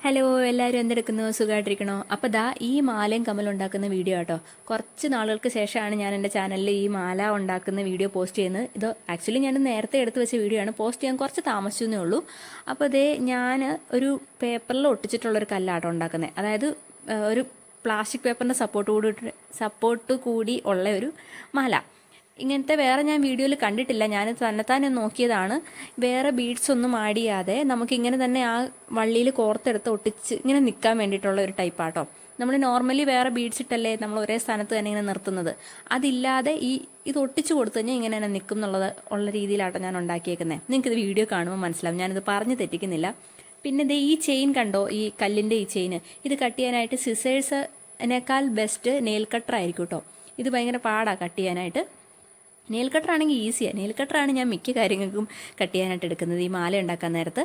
Hello, എല്ലാവരും എന്തെടുക്കുന്നു? സുഖമായിട്ടിരിക്കണോ? അപ്പോൾ ദാ ഈ മാലയും കമ്മലും ഉണ്ടാക്കുന്ന വീഡിയോ കേട്ടോ. കുറച്ച് നാളുകൾക്ക് ശേഷമാണ് ഞാൻ എൻ്റെ ചാനലിൽ ഈ മാല ഉണ്ടാക്കുന്ന വീഡിയോ പോസ്റ്റ് ചെയ്യുന്നത്. ഇത് ആക്ച്വലി ഞാൻ നേരത്തെ എടുത്തു വെച്ച വീഡിയോ ആണ്. പോസ്റ്റ് ചെയ്യാൻ കുറച്ച് താമസിച്ചെന്നേ ഉള്ളൂ. അപ്പോൾ ഇതേ ഞാൻ ഒരു പേപ്പറിൽ ഒട്ടിച്ചിട്ടുള്ളൊരു കല്ലാട്ടോ ഉണ്ടാക്കുന്നത്. അതായത് ഒരു പ്ലാസ്റ്റിക് പേപ്പറിൻ്റെ സപ്പോർട്ട് കൂടി ഉള്ള ഒരു മാല. ഇങ്ങനത്തെ വേറെ ഞാൻ വീഡിയോയിൽ കണ്ടിട്ടില്ല. ഞാൻ തന്നെത്താനെ നോക്കിയതാണ്. വേറെ ബീഡ്സ് ഒന്നും ആഡ് ചെയ്യാതെ നമുക്കിങ്ങനെ തന്നെ ആ വള്ളിയിൽ കോർത്തെടുത്ത് ഒട്ടിച്ച് ഇങ്ങനെ നിൽക്കാൻ വേണ്ടിയിട്ടുള്ള ഒരു ടൈപ്പാട്ടോ. നമ്മൾ നോർമലി വേറെ ബീഡ്സ് ഇട്ടല്ലേ നമ്മൾ ഒരേ സ്ഥാനത്ത് തന്നെ ഇങ്ങനെ നിർത്തുന്നത്. അതില്ലാതെ ഇത് ഒട്ടിച്ച് കൊടുത്തു കഴിഞ്ഞാൽ ഇങ്ങനെ തന്നെ നിൽക്കും എന്നുള്ളത് ഉള്ള രീതിയിലാട്ടോ ഞാൻ ഉണ്ടാക്കിയേക്കുന്നത്. നിങ്ങൾക്കിത് വീഡിയോ കാണുമ്പോൾ മനസ്സിലാവും. ഞാനിത് പറഞ്ഞ് തെറ്റിക്കുന്നില്ല. പിന്നെ ഇത് ഈ ചെയിൻ കണ്ടോ, ഈ കല്ലിൻ്റെ ഈ ചെയിൻ, ഇത് കട്ട് ചെയ്യാനായിട്ട് സിസേഴ്സിനേക്കാൾ ബെസ്റ്റ് നെയിൽ കട്ടർ ആയിരിക്കും കേട്ടോ. ഇത് ഭയങ്കര പാടാണ് കട്ട് ചെയ്യാനായിട്ട്. നെയിൽ കട്ടറാണെങ്കിൽ ഈസിയാണ്. നെയിൽ കട്ടറാണ് ഞാൻ മിക്ക കാര്യങ്ങൾക്കും കട്ട് ചെയ്യാനായിട്ട് എടുക്കുന്നത്, ഈ മാല ഉണ്ടാക്കാൻ നേരത്ത്.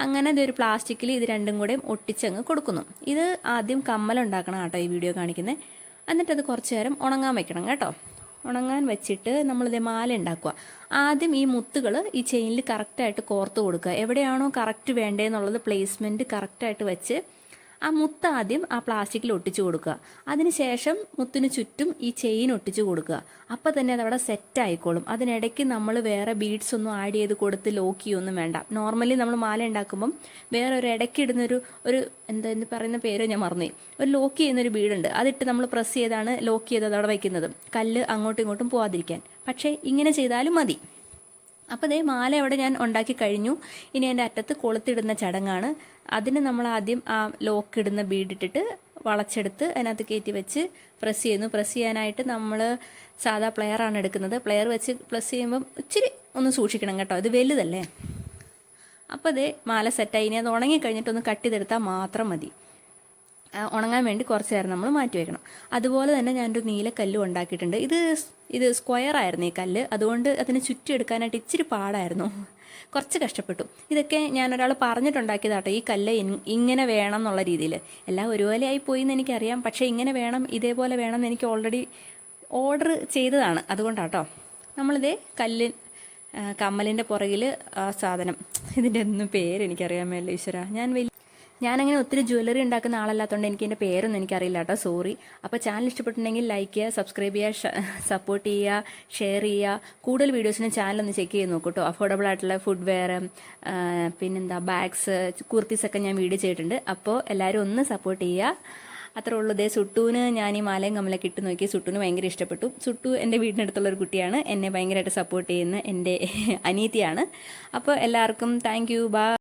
അങ്ങനെ ഇതൊരു പ്ലാസ്റ്റിക്കിൽ ഇത് രണ്ടും കൂടെ ഒട്ടിച്ചങ്ങ് കൊടുക്കുന്നു. ഇത് ആദ്യം കമ്മലുണ്ടാക്കണം കേട്ടോ ഈ വീഡിയോ കാണിക്കുന്നത്. എന്നിട്ടത് കുറച്ച് നേരം ഉണങ്ങാൻ വെക്കണം കേട്ടോ. ഉണങ്ങാൻ വെച്ചിട്ട് നമ്മളിത് മാല ഉണ്ടാക്കുക. ആദ്യം ഈ മുത്തുകൾ ഈ ചെയിനിൽ കറക്റ്റായിട്ട് കോർത്ത് കൊടുക്കുക. എവിടെയാണോ കറക്റ്റ് വേണ്ടതെന്നുള്ളത് പ്ലേസ്മെൻറ്റ് കറക്റ്റായിട്ട് വെച്ച് ആ മുത്ത് ആദ്യം ആ പ്ലാസ്റ്റിക്കിൽ ഒട്ടിച്ചു കൊടുക്കുക. അതിനുശേഷം മുത്തിന് ചുറ്റും ഈ ചെയിൻ ഒട്ടിച്ചു കൊടുക്കുക. അപ്പോൾ തന്നെ അതവിടെ സെറ്റ് ആയിക്കോളും. അതിനിടയ്ക്ക് നമ്മൾ വേറെ ബീഡ്സ് ഒന്നും ആഡ് ചെയ്ത് കൊടുത്ത് ലോക്ക് ചെയ്യൊന്നും വേണ്ട. നോർമലി നമ്മൾ മാല ഉണ്ടാക്കുമ്പം വേറെ ഒരു ഇടയ്ക്ക് ഇടുന്നൊരു എന്താ പറയുന്ന പേരോ ഞാൻ മറന്നുപോയി. ഒരു ലോക്ക് ചെയ്യുന്നൊരു ബീഡുണ്ട്. അതിട്ട് നമ്മൾ പ്രസ് ചെയ്താണ് ലോക്ക് ചെയ്തത് അവിടെ വയ്ക്കുന്നത്, കല്ല് അങ്ങോട്ടും ഇങ്ങോട്ടും പോവാതിരിക്കാൻ. പക്ഷേ ഇങ്ങനെ ചെയ്താലും മതി. അപ്പോൾ ദേ മാല അവിടെ ഞാൻ ഉണ്ടാക്കി കഴിഞ്ഞു. ഇനി എൻ്റെ അറ്റത്ത് കൊളുത്തിടുന്ന ചടങ്ങാണ്. അതിന് നമ്മൾ ആദ്യം ആ ലോക്ക് ഇടുന്ന ബീഡിട്ടിട്ട് വളച്ചെടുത്ത് അതിനകത്ത് കയറ്റി വെച്ച് പ്രസ് ചെയ്യുന്നു. പ്രസ് ചെയ്യാനായിട്ട് നമ്മൾ സാധാ പ്ലെയറാണ് എടുക്കുന്നത്. പ്ലെയർ വെച്ച് പ്രസ് ചെയ്യുമ്പം ഇച്ചിരി ഒന്ന് സൂക്ഷിക്കണം കേട്ടോ, ഇത് വലുതല്ലേ. അപ്പോൾ അതേ മാല സെറ്റായി. ഇനി അത് ഉണങ്ങി കഴിഞ്ഞിട്ടൊന്ന് കട്ട് ചെയ്തെടുത്താൽ മാത്രം മതി. ഉണങ്ങാൻ വേണ്ടി കുറച്ച് നേരം നമ്മൾ മാറ്റി വെക്കണം. അതുപോലെ തന്നെ ഞാനൊരു നീലക്കല്ലും ഉണ്ടാക്കിയിട്ടുണ്ട്. ഇത് സ്ക്വയർ ആയിരുന്നു ഈ കല്ല്. അതുകൊണ്ട് അതിന് ചുറ്റി എടുക്കാനായിട്ട് ഇച്ചിരി പാടായിരുന്നു, കുറച്ച് കഷ്ടപ്പെട്ടു. ഇതൊക്കെ ഞാനൊരാൾ പറഞ്ഞിട്ടുണ്ടാക്കിയതാട്ടോ. ഈ കല്ല് ഇങ്ങനെ വേണം എന്നുള്ള രീതിയിൽ. എല്ലാം ഒരുപോലെ ആയി പോയി എന്ന് എനിക്കറിയാം. പക്ഷേ ഇങ്ങനെ വേണം, ഇതേപോലെ വേണം എന്ന് എനിക്ക് ഓൾറെഡി ഓർഡർ ചെയ്തതാണ്. അതുകൊണ്ടാട്ടോ നമ്മളിതേ കമ്മലിൻ്റെ പുറകിൽ ആ സാധനം, ഇതിൻ്റെ ഒന്നും പേരെനിക്കറിയാൻ മേല ഈശ്വര. ഞാനങ്ങനെ ഒത്തിരി ജ്വല്ലറി ഉണ്ടാക്കുന്ന ആളല്ലാത്തതുകൊണ്ട് എനിക്ക് എൻ്റെ പേരൊന്നും എനിക്കറിയില്ല കേട്ടോ, സോറി. അപ്പോൾ ചാനൽ ഇഷ്ടപ്പെട്ടിട്ടുണ്ടെങ്കിൽ ലൈക്ക് ചെയ്യുക, സബ്സ്ക്രൈബ് ചെയ്യുക, സപ്പോർട്ട് ചെയ്യുക, ഷെയർ ചെയ്യുക. കൂടുതൽ വീഡിയോസിന് ചാനലൊന്ന് ചെക്ക് ചെയ്ത് നോക്കൂ കേട്ടോ. അഫോർഡബിൾ ആയിട്ടുള്ള ഫുഡ് വെയർ, പിന്നെന്താ ബാഗ്സ്, കുർത്തീസൊക്കെ ഞാൻ വീഡിയോ ചെയ്തിട്ടുണ്ട്. അപ്പോൾ എല്ലാവരും ഒന്ന് സപ്പോർട്ട് ചെയ്യുക. അത്രേ ഉള്ളൂ. ദേ സുട്ടുവിന് ഞാൻ ഈ മാലയും കമ്മലൊക്കെ ഇട്ട് നോക്കി. സുട്ടുവിന് ഭയങ്കര ഇഷ്ടപ്പെട്ടു. സുട്ടു എൻ്റെ വീടിനടുത്തുള്ളൊരു കുട്ടിയാണ്. എന്നെ ഭയങ്കരമായിട്ട് സപ്പോർട്ട് ചെയ്യുന്ന എൻ്റെ അനിയത്തിയാണ്. അപ്പോൾ എല്ലാവർക്കും താങ്ക് യു, ബൈ.